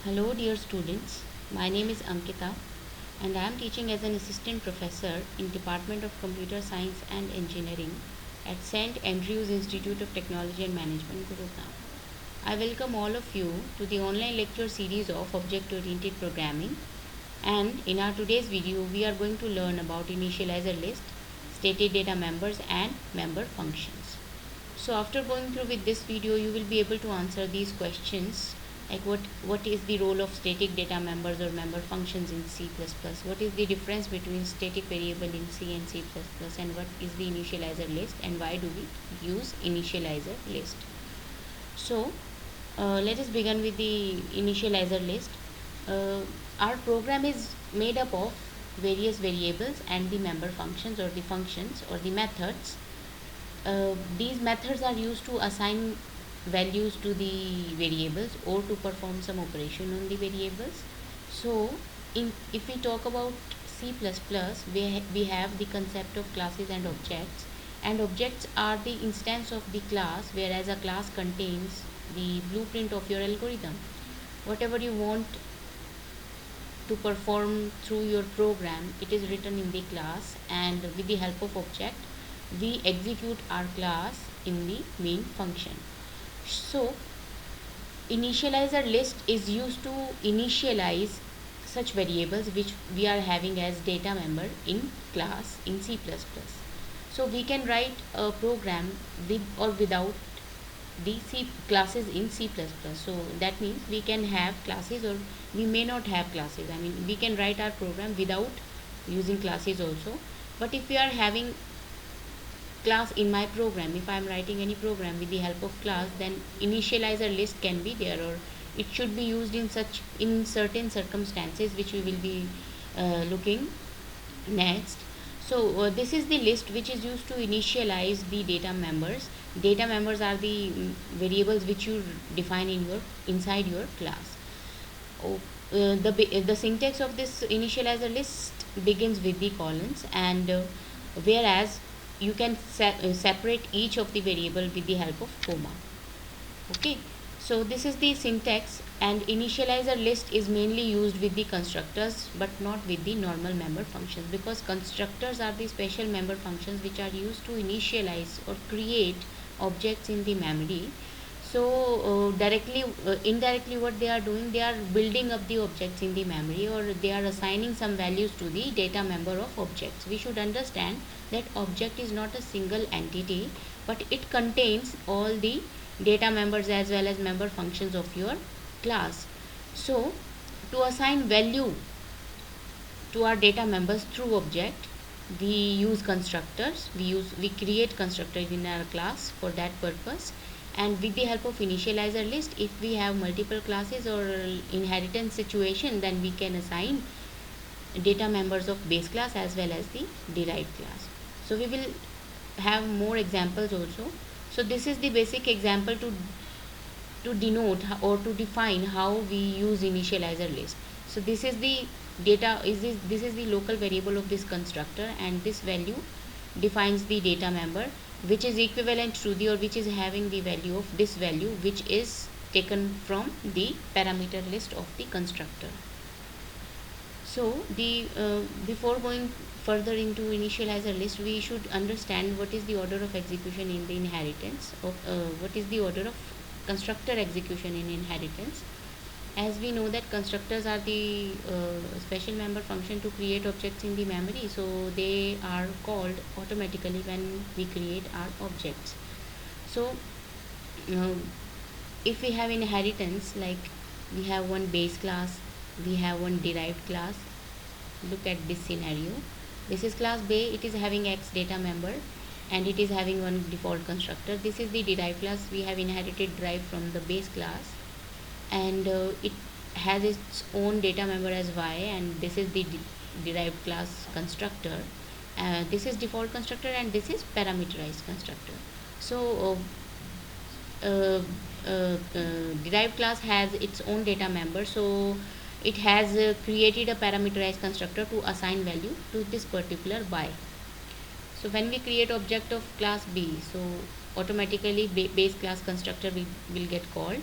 Hello dear students, my name is Ankita and I am teaching as an assistant professor in Department of Computer Science and Engineering at St. Andrews Institute of Technology and Management, Gurugram. I welcome all of you to the online lecture series of Object-Oriented Programming, and in our today's video we are going to learn about initializer list, static data members and member functions. So after going through with this video, you will be able to answer these questions like what is the role of static data members or member functions in C++, what is the difference between static variable in C and C++, and what is the initializer list and why do we use initializer list. So let us begin with the initializer list. Our program is made up of various variables and the member functions or the functions or the methods. These methods are used to assign values to the variables or to perform some operation on the variables. So if we talk about C++, we have the concept of classes and objects are the instance of the class, whereas a class contains the blueprint of your algorithm. Whatever you want to perform through your program, it is written in the class, and with the help of object we execute our class in the main function. So initializer list is used to initialize such variables which we are having as data member in class in C++. So we can write a program with or without the C classes in C++. So that means we can have classes or we may not have classes. I mean, we can write our program without using classes also. But if we are having class in my program, if I am writing any program with the help of class, then initializer list can be there, or it should be used in certain circumstances which we will be looking next. So this is the list which is used to initialize the data members. Data members are the variables which you define inside your class. The syntax of this initializer list begins with the colons, and whereas you can separate each of the variable with the help of comma. Okay, so this is the syntax, and initializer list is mainly used with the constructors but not with the normal member functions, because constructors are the special member functions which are used to initialize or create objects in the memory. So indirectly what they are doing, they are building up the objects in the memory, or they are assigning some values to the data member of objects. We should understand that object is not a single entity, but it contains all the data members as well as member functions of your class. So to assign value to our data members through object, we use constructors. We create constructors in our class for that purpose. And with the help of initializer list, if we have multiple classes or inheritance situation, then we can assign data members of base class as well as the derived class. So we will have more examples also. So this is the basic example to denote or to define how we use initializer list. So this is the this is the local variable of this constructor, and this value defines the data member which is equivalent to the, or which is having the value of this value which is taken from the parameter list of the constructor. So the before going further into initializer list, we should understand what is the order of execution in the inheritance of what is the order of constructor execution in inheritance. As we know that constructors are the special member function to create objects in the memory, so they are called automatically when we create our objects. So if we have inheritance, like we have one base class, we have one derived class. Look at this scenario. This is class B, it is having X data member and it is having one default constructor. This is the derived class, we have inherited derived from the base class, and it has its own data member as Y, and this is the derived class constructor. This is default constructor and this is parameterized constructor. So derived class has its own data member, so it has created a parameterized constructor to assign value to this particular Y. So when we create object of class B, so automatically base class constructor will get called,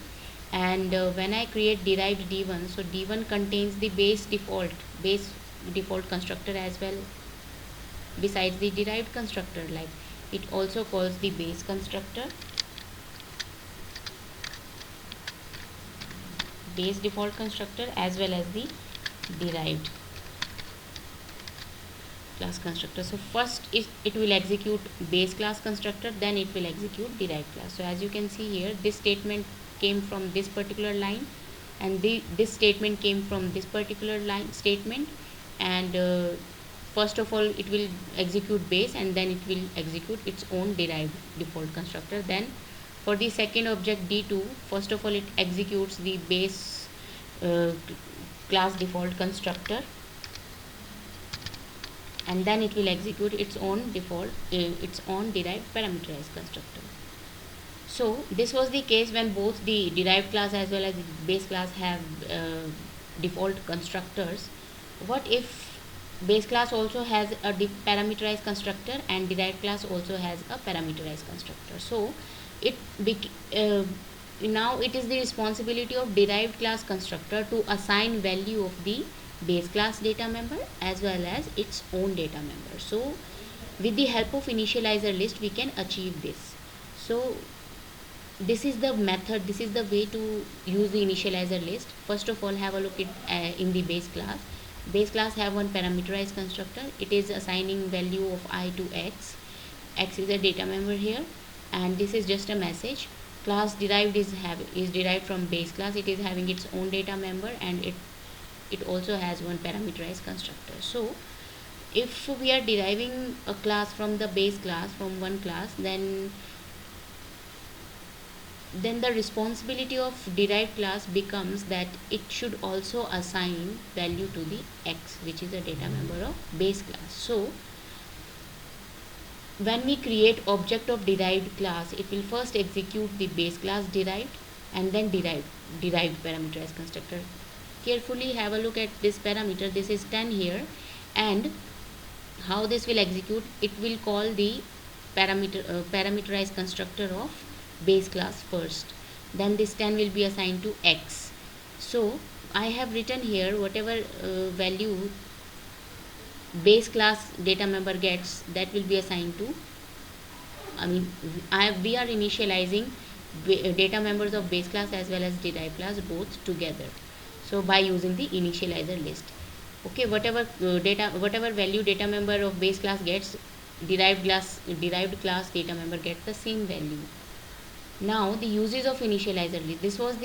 And when I create derived d1, so d1 contains the base default constructor as well, besides the derived constructor. Like, it also calls the base constructor, base default constructor, as well as the derived class constructor. So first it will execute base class constructor, then it will execute derived class. So as you can see here, this statement came from this particular line, and this statement came from this particular line statement. And first of all it will execute base, and then it will execute its own derived default constructor. Then for the second object d2, first of all it executes the base uh, class default constructor, and then it will execute its own its own derived parameterized constructor. So this was the case when both the derived class as well as the base class have default constructors. What if base class also has a parameterized constructor and derived class also has a parameterized constructor? So it now it is the responsibility of derived class constructor to assign value of the base class data member as well as its own data member. So with the help of initializer list we can achieve this. So this is the method, this is the way to use the initializer list. First of all, have a look at in the base class. Base class have one parameterized constructor. It is assigning value of I to x. X is a data member here, and this is just a message. Class derived is derived from base class. It is having its own data member, and it also has one parameterized constructor. So if we are deriving a class from the base class, from one class, then the responsibility of derived class becomes that it should also assign value to the x, which is a data member of base class. So when we create object of derived class, it will first execute the base class derived, and then derived parameterized constructor. Carefully have a look at this parameter. This is 10 here, and how this will execute, it will call the parameterized constructor of base class first, then this 10 will be assigned to x. So I have written here whatever value base class data member gets, that will be assigned to, we are initializing data members of base class as well as derived class both together, so by using the initializer list. Okay, whatever value data member of base class gets, derived class data member gets the same value. Now the uses of initializer list. This was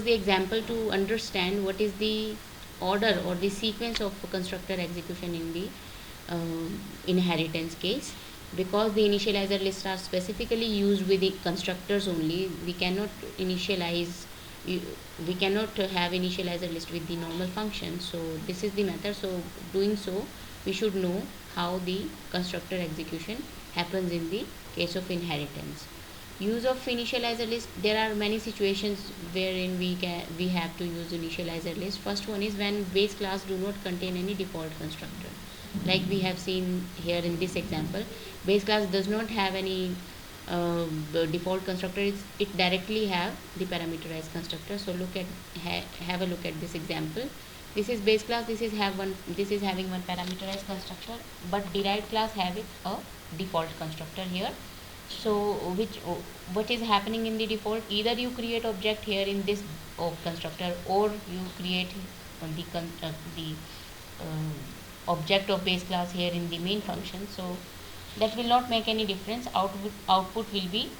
the example to understand what is the order or the sequence of constructor execution in the inheritance case. Because the initializer lists are specifically used with the constructors only, we cannot have initializer list with the normal function. So this is the method. So doing so, we should know how the constructor execution happens in the case of inheritance. Use of initializer list. There are many situations wherein we have to use initializer list. First one is when base class do not contain any default constructor, like we have seen here in this example. Base class does not have any default constructor. It directly have the parameterized constructor. So have a look at this example. This is base class, this is having one parameterized constructor, but derived class having a default constructor here. So what is happening in the default? Either you create object here in this constructor, or you create the object of base class here in the main function. So that will not make any difference. Output will be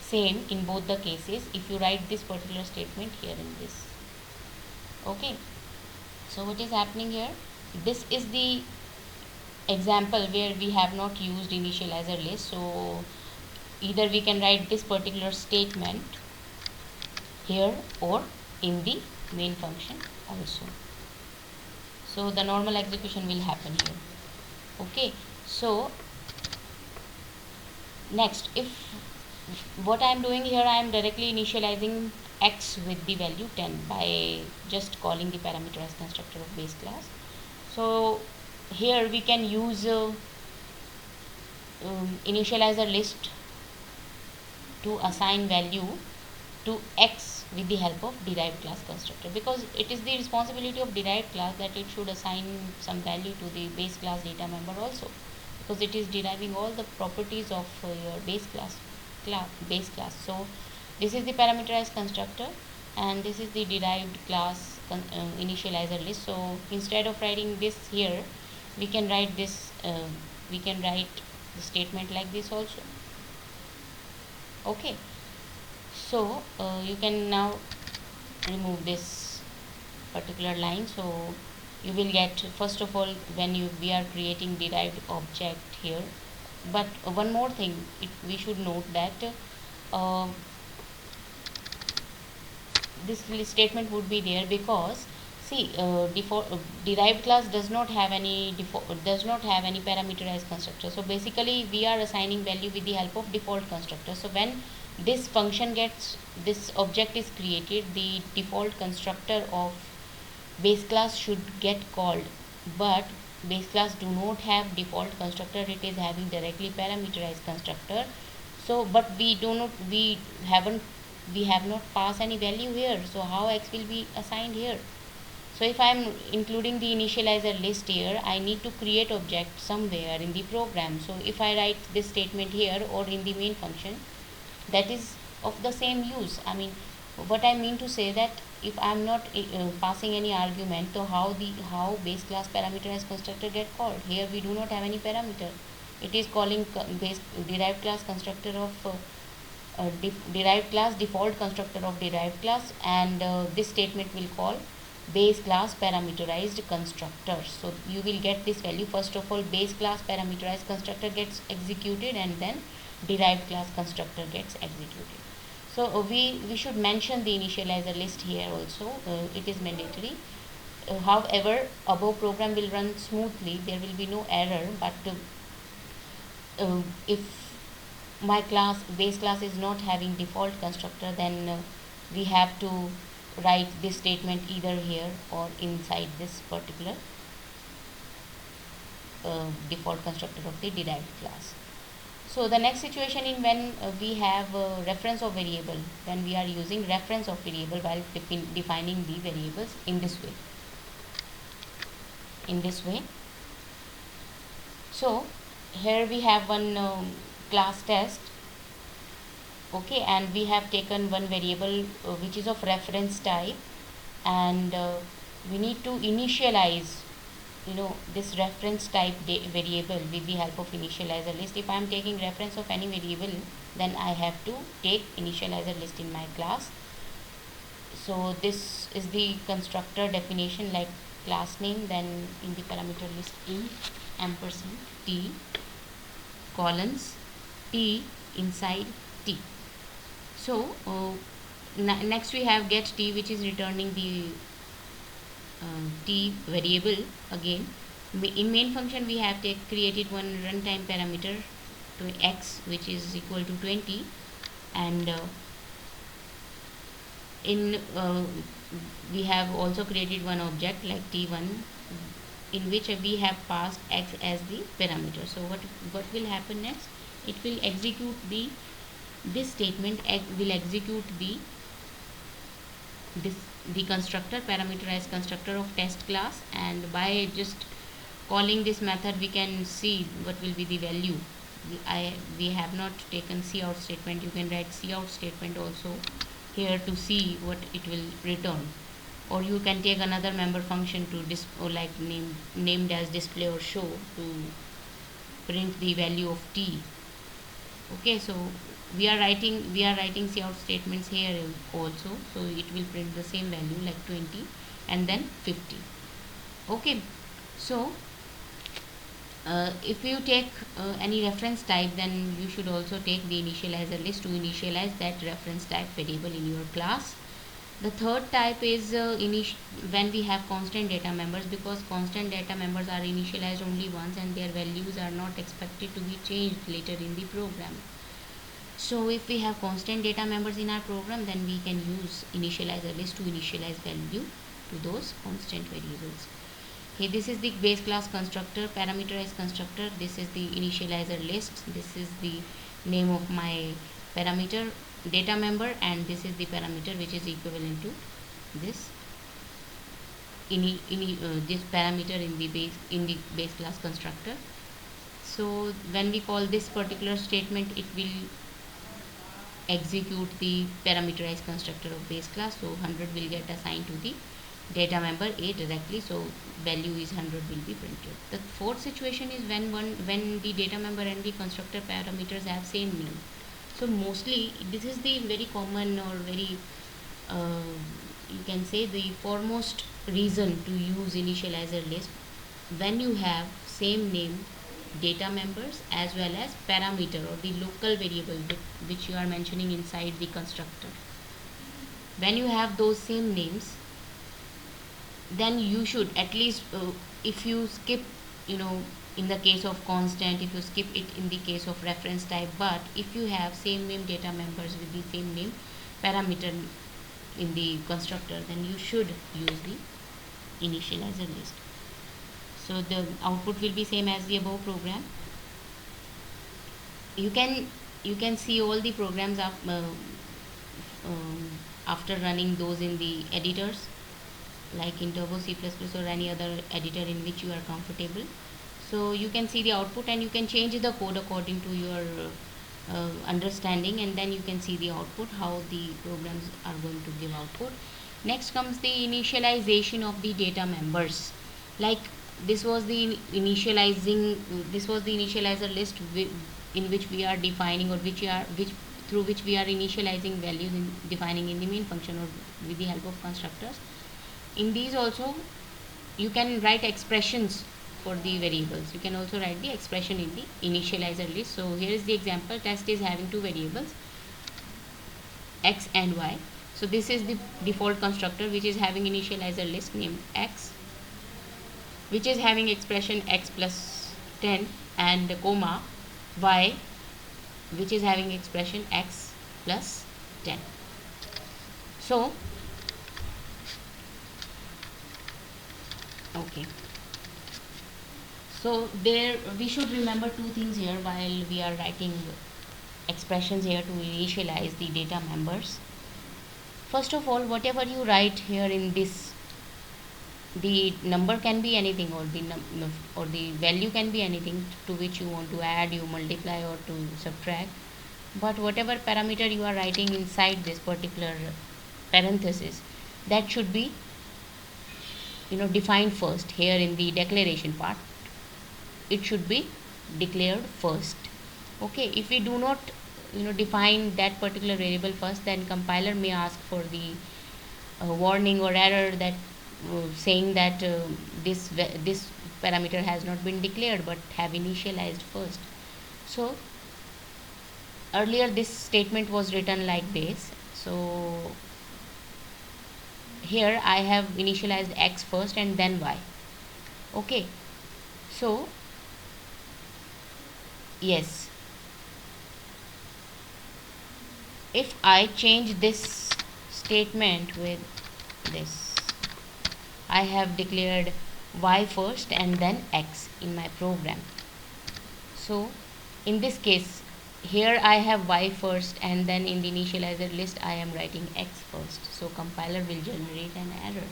same in both the cases if you write this particular statement here in this. Okay, so what is happening here? This is the example where we have not used initializer list. So either we can write this particular statement here or in the main function also. So the normal execution will happen here. Okay, so next, if what I am doing here, I am directly initializing x with the value 10 by just calling the parameterized constructor of base class. So here we can use initializer list to assign value to x with the help of derived class constructor, because it is the responsibility of derived class that it should assign some value to the base class data member also, because it is deriving all the properties of your base class. So this is the parameterized constructor and this is the derived class initializer list. So instead of writing this here, we can write the statement like this also. Okay, so you can now remove this particular line. So you will get, first of all, when we are creating derived object here. But one more thing, we should note that uh, this statement would be there because see, derived class does not have any parameterized constructor. So basically we are assigning value with the help of default constructor. So when this object is created, the default constructor of base class should get called, but base class do not have default constructor, it is having directly parameterized constructor. So but we have not passed any value here, so how x will be assigned here? So if I am including the initializer list here, I need to create object somewhere in the program. So if I write this statement here or in the main function, that is of the same use. I mean, what I mean to say that if I am not passing any argument, so how base class parameterized constructor get called? Here we do not have any parameter. It is calling base derived class constructor of derived class, default constructor of derived class, and this statement will call base class parameterized constructor. So you will get this value. First of all, base class parameterized constructor gets executed and then derived class constructor gets executed. So we should mention the initializer list here also. It is mandatory. However, above program will run smoothly, there will be no error, but if my base class is not having default constructor, then we have to write this statement either here or inside this particular default constructor of the derived class. So the next situation in when we have reference of variable, when we are using reference of variable while defining the variables in this way. So here we have one class test, okay, and we have taken one variable which is of reference type, and we need to initialize this reference type variable with the help of initializer list. If I am taking reference of any variable, then I have to take initializer list in my class. So this is the constructor definition, like class name, then in the parameter list int ampersand t colons t inside t. So next we have get t, which is returning the t variable again. In main function we have created one runtime parameter to x, which is equal to 20, and we have also created one object like t1, in which we have passed x as the parameter. So what will happen next? It will execute this statement. Will execute the constructor, parameterized constructor of test class, and by just calling this method we can see what will be the value. We have not taken cout statement. You can write cout statement also here to see what it will return, or you can take another member function to named as display or show to print the value of t. Okay, so we are writing cout statements here also, so it will print the same value like 20 and then 50. Okay, so if you take any reference type, then you should also take the initializer list to initialize that reference type variable in your class. The third type is when we have constant data members, because constant data members are initialized only once and their values are not expected to be changed later in the program. So if we have constant data members in our program, then we can use initializer list to initialize value to those constant variables. Okay, this is the base class constructor, parameterized constructor. This is the initializer list. This is the name of my parameter data member, and this is the parameter which is equivalent to this this parameter in the base class constructor. So when we call this particular statement, it will execute the parameterized constructor of base class. So 100 will get assigned to the data member A directly, so value is 100 will be printed. The fourth situation is when the data member and the constructor parameters have same name. So mostly this is the very common or very you can say the foremost reason to use initializer list when you have same name data members as well as parameter or the local variable which you are mentioning inside the constructor. When you have those same names, then you should at least if you skip, in the case of constant, if you skip it in the case of reference type, but if you have same name data members with the same name parameter in the constructor, then you should use the initializer list. So the output will be same as the above program. You can see all the programs after running those in the editors, like in Turbo C++ or any other editor in which you are comfortable. So you can see the output and you can change the code according to your understanding, and then you can see the output, how the programs are going to give output. Next comes the initialization of the data members. Like this was the initializer list in which we are defining, or through which we are initializing values in defining in the main function or with the help of constructors. In these also you can write expressions for the variables. You can also write the expression in the initializer list. So here is the example. Test is having two variables, x and y. So this is the default constructor which is having initializer list named x, which is having expression x plus 10 and comma y, which is having expression x plus 10. So okay, so there we should remember two things here while we are writing expressions here to initialize the data members. First of all, whatever you write here in this, the number can be anything, or the value can be anything to which you want to add, you multiply, or to subtract. But whatever parameter you are writing inside this particular parenthesis, that should be defined first. Here in the declaration part, it should be declared first. Okay, if we do not define that particular variable first, then compiler may ask for the warning or error that saying that this parameter has not been declared but have initialized first. So earlier this statement was written like this. So here I have initialized x first and then y. Okay, so yes, if I change this statement with this, I have declared y first and then x in my program. So in this case, here I have y first and then in the initializer list I am writing x first. So compiler will generate an error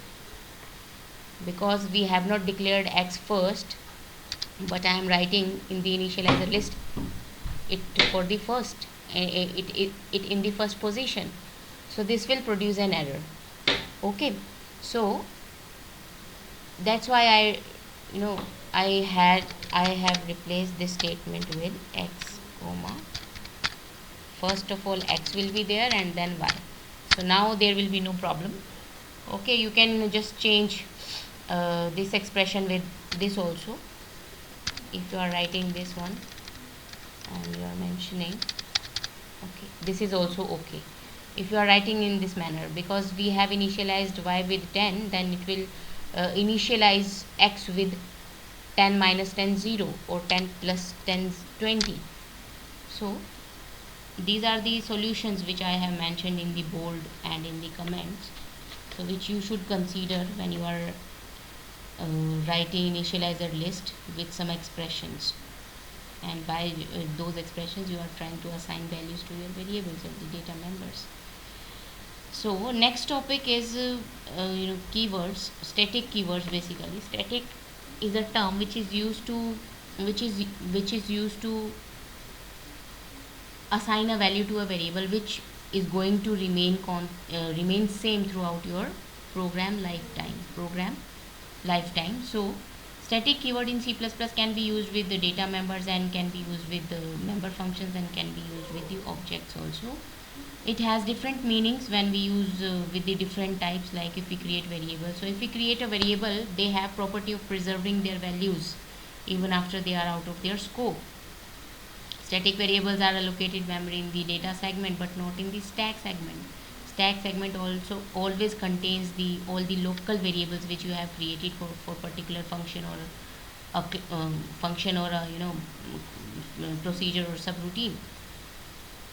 because we have not declared x first, but I am writing in the initializer list it for the first, it in the first position. So this will produce an error. Okay, so that's why I have replaced this statement with x comma, first of all x will be there and then y. So now there will be no problem. Okay, you can just change this expression with this also. If you are writing this one and you are mentioning, okay, this is also okay if you are writing in this manner, because we have initialized y with 10, then it will initialize x with 10 minus 10 0 or 10 plus 10 20. So these are the solutions which I have mentioned in the bold and in the comments, so which you should consider when you are writing initializer list with some expressions. and by those expressions you are trying to assign values to your variables or the data members. So next topic is keywords, static keywords. Basically, static is a term which is used to which is which is used to assign a value to a variable which is going to remain same throughout your program lifetime. So static keyword in C++ can be used with the data members and can be used with the member functions and can be used with the objects also. It has different meanings when we use with the different types, like if we create variables. So if we create a variable, they have property of preserving their values even after they are out of their scope. Static variables are allocated memory in the data segment but not in the stack segment. Stack segment also always contains all the local variables which you have created for particular function or a procedure or subroutine.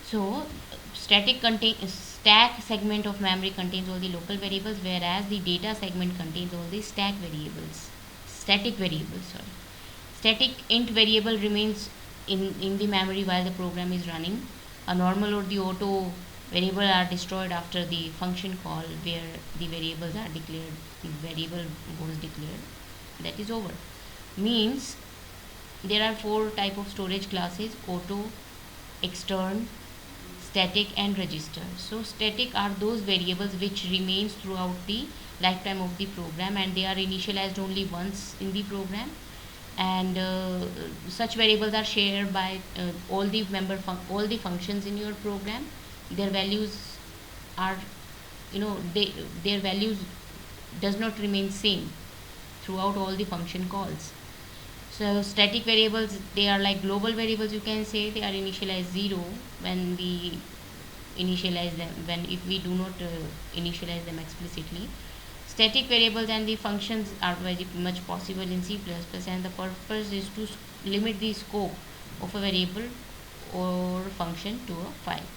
So stack segment of memory contains all the local variables, whereas the data segment contains all the static variables. Sorry. Static int variable remains in the memory while the program is running. A normal or the auto variable are destroyed after the function call where the variables are declared. The variable was declared. That is over. Means there are 4 type of storage classes: auto, extern, static and register. So static are those variables which remains throughout the lifetime of the program, and they are initialized only once in the program, and such variables are shared by all the functions in your program. Their values are their values does not remain same throughout all the function calls. So static variables, they are like global variables, you can say. They are initialized 0 when we initialize them, when if we do not initialize them explicitly. Static variables and the functions are very much possible in C++, and the purpose is to limit the scope of a variable or function to a file.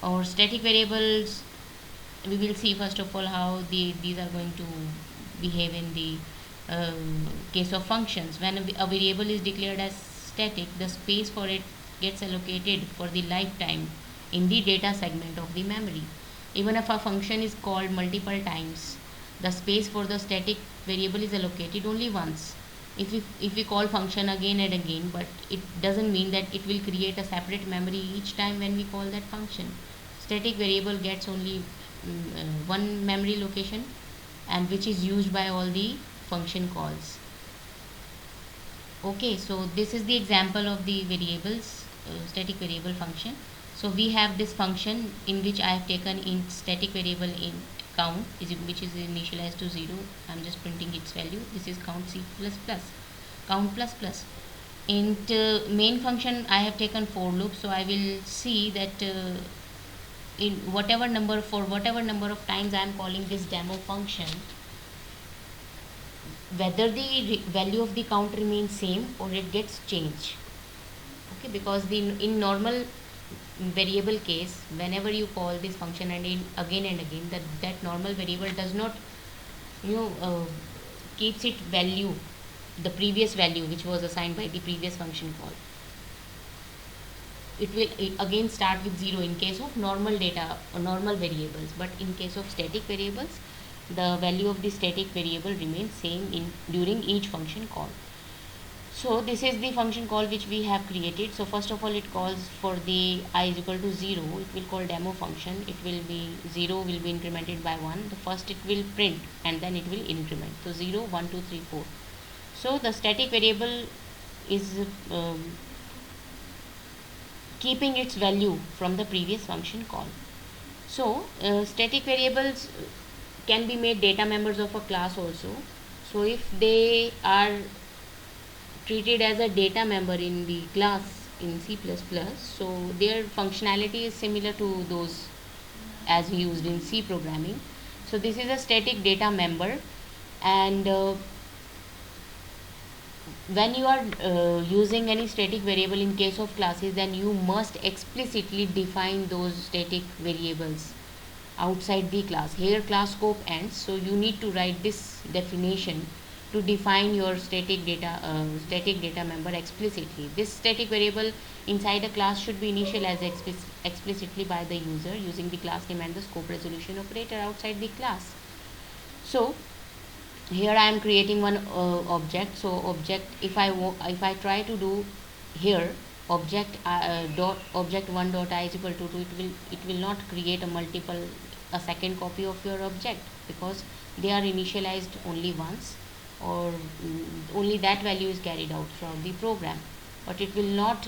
Or static variables, we will see first of all how these are going to behave in the case of functions. When a variable is declared as static, the space for it gets allocated for the lifetime in the data segment of the memory. Even if a function is called multiple times, the space for the static variable is allocated only once. If we call function again and again, but it doesn't mean that it will create a separate memory each time when we call that function. Static variable gets only one memory location, and which is used by all the function calls. Okay, so this is the example of the variables, static variable function. So we have this function in which I have taken int static variable int count, which is initialized to 0. I'm just printing its value. This is count C++, count plus plus. Int main function, I have taken for loop, so I will see that in whatever number of times I am calling this demo function, whether the value of the count remains same or it gets changed. Okay, because in normal variable case, whenever you call this function and again and again, that normal variable does not keeps its value, the previous value which was assigned by the previous function call. It will again start with 0 in case of normal data or normal variables, but in case of static variables, the value of the static variable remains same during each function call. So this is the function call which we have created. So first of all, it calls for the I is equal to 0. It will call demo function. It will be 0 will be incremented by 1. The first it will print and then it will increment. So 0, 1, 2, 3, 4. So the static variable is keeping its value from the previous function call. So static variables can be made data members of a class also. So if they are treated as a data member in the class in C++, so their functionality is similar to those as used in C programming. So this is a static data member, and when you are using any static variable in case of classes, then you must explicitly define those static variables outside the class. Here class scope ends, so you need to write this definition to define your static data member explicitly. This static variable inside a class should be initialized explicitly by the user using the class name and the scope resolution operator outside the class. So here I am creating one object. So object, if I try to do here object 1 dot I is equal to 2, it will not create a second copy of your object, because they are initialized only once, or only that value is carried out from the program, but it will not,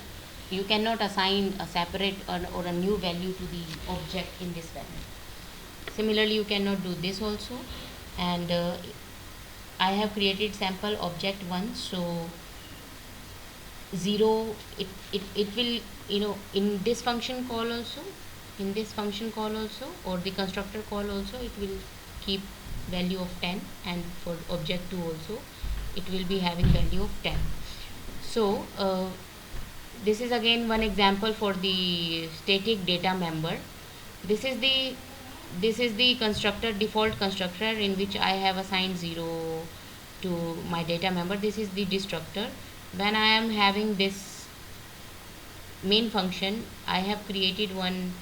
you cannot assign a separate or a new value to the object in this manner. Similarly, you cannot do this also. And I have created sample object 1. So 0, it will, in this function call also, or the constructor call also, it will keep value of 10, and for object 2 also it will be having value of 10. So this is again one example for the static data member. This is the constructor, default constructor, in which I have assigned 0 to my data member. This is the destructor. When I am having this main function, I have created one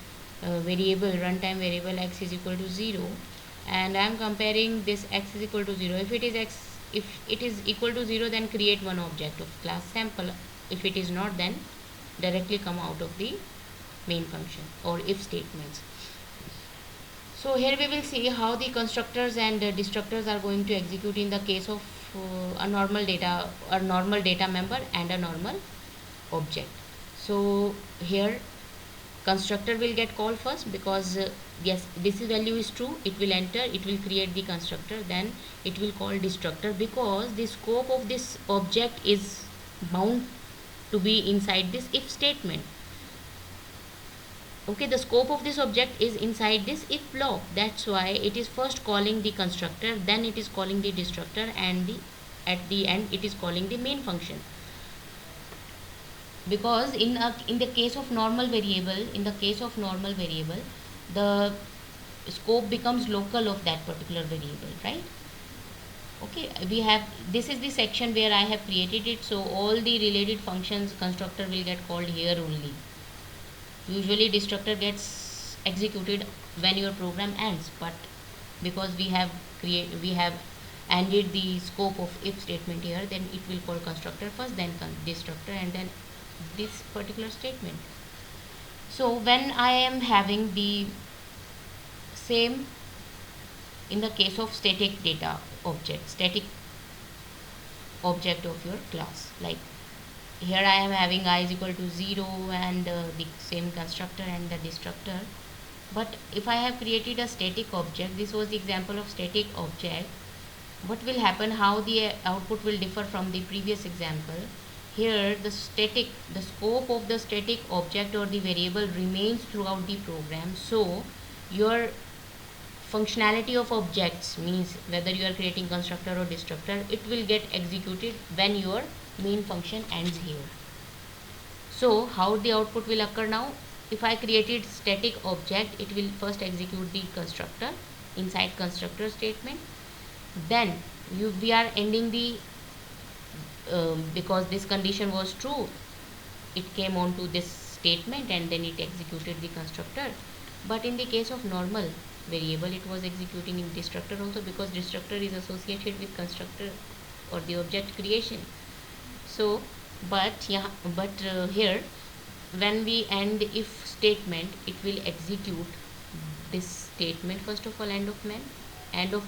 variable, runtime variable x is equal to 0, and I am comparing this x is equal to 0. If it is equal to 0, then create one object of class sample. If it is not, then directly come out of the main function or if statements. So here we will see how the constructors and destructors are going to execute in the case of a normal data member and a normal object. So here constructor will get called first, because yes, this value is true, it will enter, it will create the constructor, then it will call destructor, because the scope of this object is bound to be inside this if statement. Okay, the scope of this object is inside this if block. That's why it is first calling the constructor, then it is calling the destructor, and at the end it is calling the main function. Because in the case of normal variable, the scope becomes local of that particular variable, right? Okay, this is the section where I have created it. So all the related functions constructor will get called here only. Usually destructor gets executed when your program ends, but because we have ended the scope of if statement here, then it will call constructor first, then destructor, and then this particular statement. So when I am having the same in the case of static object of your class, like here I am having I is equal to 0 and the same constructor and the destructor. But if I have created a static object, this was the example of static object, what will happen, how the output will differ from the previous example. Here the scope of the static object or the variable remains throughout the program. So your functionality of objects, means whether you are creating constructor or destructor, it will get executed when your main function ends here. So how the output will occur now? If I created static object, it will first execute the constructor inside constructor statement, then we are ending the because this condition was true, it came on to this statement and then it executed the constructor. But in the case of normal variable, it was executing in destructor also, because destructor is associated with constructor or the object creation. So here when we end if statement, it will execute this statement first of all, end of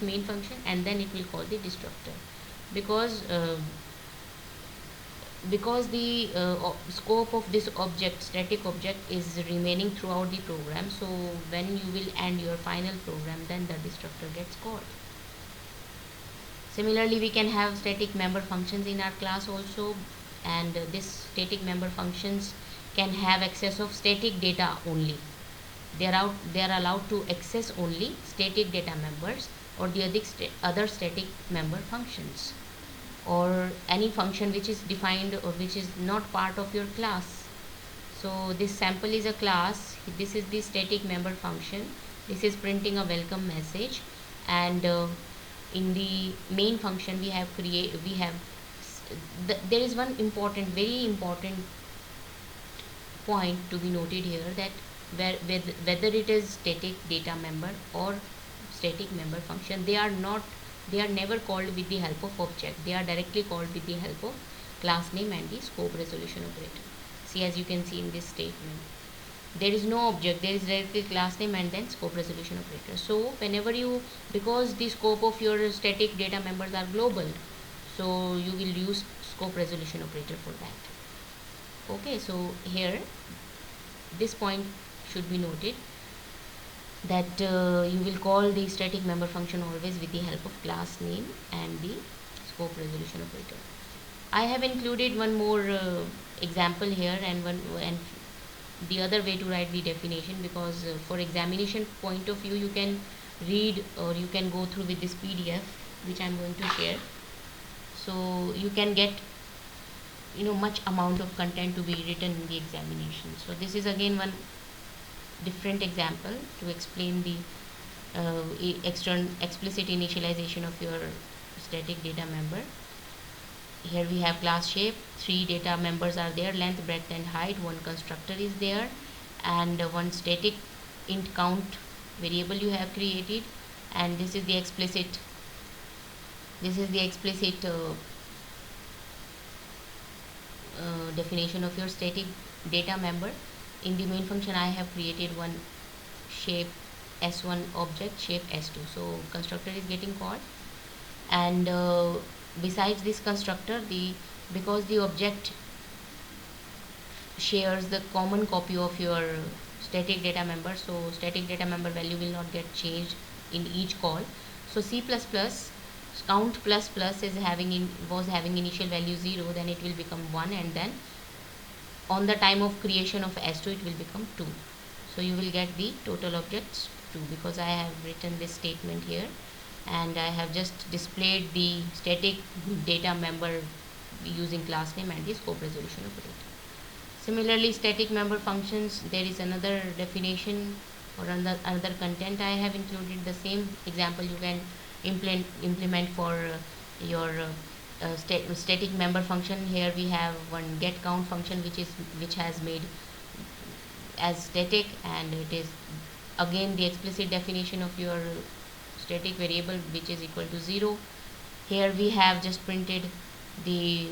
main function, and then it will call the destructor, because the scope of this object, static object, is remaining throughout the program. So when you will end your final program, then the destructor gets called. Similarly, we can have static member functions in our class also, and this static member functions can have access of static data only. They are allowed to access only static data members or the other static member functions, or any function which is defined or which is not part of your class. So this sample is a class, this is the static member function, this is printing a welcome message, and in the main function there is one important, very important point to be noted here, that whether it is static data member or static member function, they are never called with the help of object. They are directly called with the help of class name and the scope resolution operator. See, as you can see in this statement, there is no object, there is directly class name and then scope resolution operator. So whenever you, because the scope of your static data members are global, so you will use scope resolution operator for that. Okay, so here this point should be noted, that you will call the static member function always with the help of class name and the scope resolution operator. I have included one more example here, and the other way to write the definition, because for examination point of view you can read or you can go through with this PDF which I am going to share, so you can get much amount of content to be written in the examination. So this is again one different example to explain the explicit initialization of your static data member. Here we have class shape, 3 data members are there, length, breadth and height, one constructor is there, and one static int count variable you have created, and this is the explicit definition of your static data member. In the main function I have created one shape s1 object, shape s2, so constructor is getting called, and besides this constructor, because the object shares the common copy of your static data member, so static data member value will not get changed in each call. So C++ count plus plus was having initial value 0, then it will become 1, and then on the time of creation of s2 it will become 2. So you will get the total objects 2, because I have written this statement here and I have just displayed the static data member using class name and the scope resolution operator. Similarly, static member functions, there is another definition or another content I have included. The same example you can implement for your static member function. Here we have one get count function which has made as static, and it is again the explicit definition of your static variable which is equal to 0. Here we have just printed the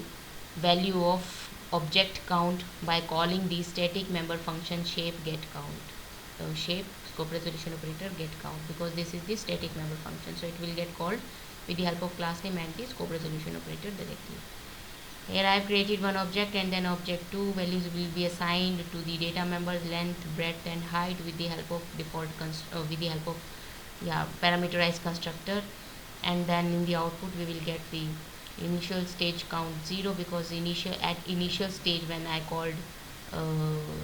value of object count by calling the static member function shape get count. Shape scope resolution operator get count, because this is the static member function, so it will get called with the help of class name and the scope resolution operator directly. Here I have created one object, and then object 2 values will be assigned to the data members length, breadth and height with the help of parameterized constructor, and then in the output we will get the initial stage count 0, because at initial stage when I called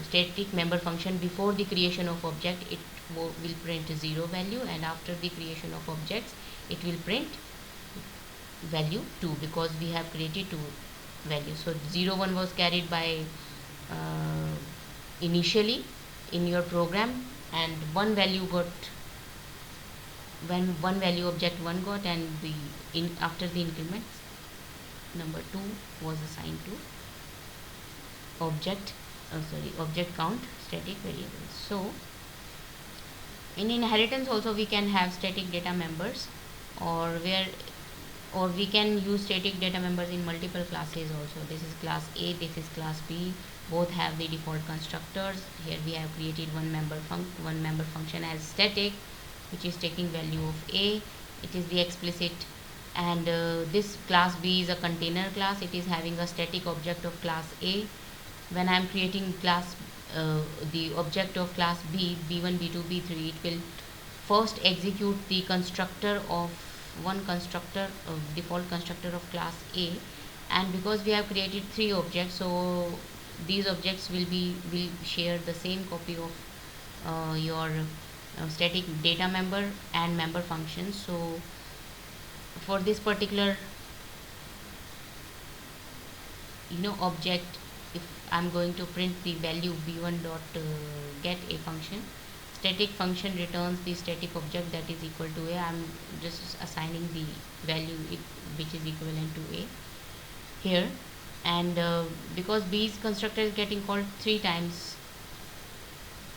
static member function before the creation of object, it will print 0 value, and after the creation of objects it will print value 2, because we have created 2 values. So 0 1 was carried by initially in your program, and one value object 1 got, and after the increment number 2 was assigned to object count static variables. So in inheritance also we can have static data members, or we can use static data members in multiple classes also. This is class A, this is class B, both have the default constructors. Here we have created one member function as static, which is taking value of A. It is the explicit, and this class B is a container class. It is having a static object of class A. When I am creating the object of class B, B1, B2, B3, it will first execute the constructor of default constructor of class A, and because we have created 3 objects, so these objects will share the same copy of your static data member and member functions. So for this particular object, if I'm going to print the value b1 dot get a function, static function returns the static object that is equal to a. I'm just assigning the value which is equivalent to a here. And because B's constructor is getting called 3 times,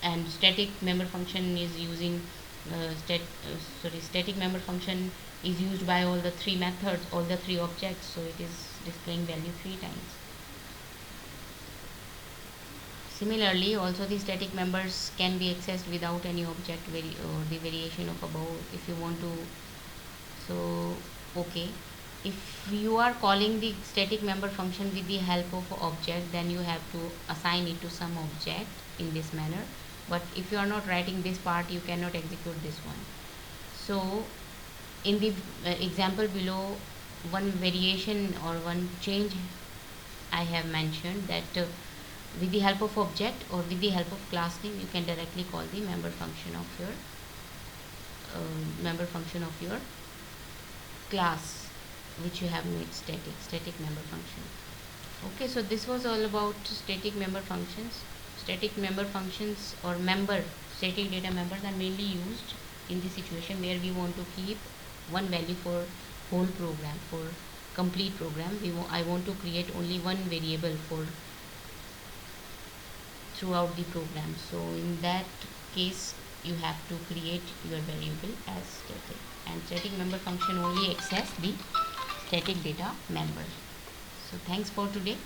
and static member function is using static member function is used by all the 3 methods, all the 3 objects, so it is displaying value 3 times. Similarly, also the static members can be accessed without any object or the variation of above if you want to. So okay, if you are calling the static member function with the help of object, then you have to assign it to some object in this manner. But if you are not writing this part, you cannot execute this one. So in the example below, one variation or one change I have mentioned that with the help of object or with the help of class name, you can directly call the member function of your class which you have made static member function. Okay, so this was all about static member functions. Static member functions or static data members are mainly used in the situation where we want to keep one value for whole program, for complete program. I want to create only one variable for throughout the program. So in that case, you have to create your variable as static, and static member function only access the static data member. So thanks for today.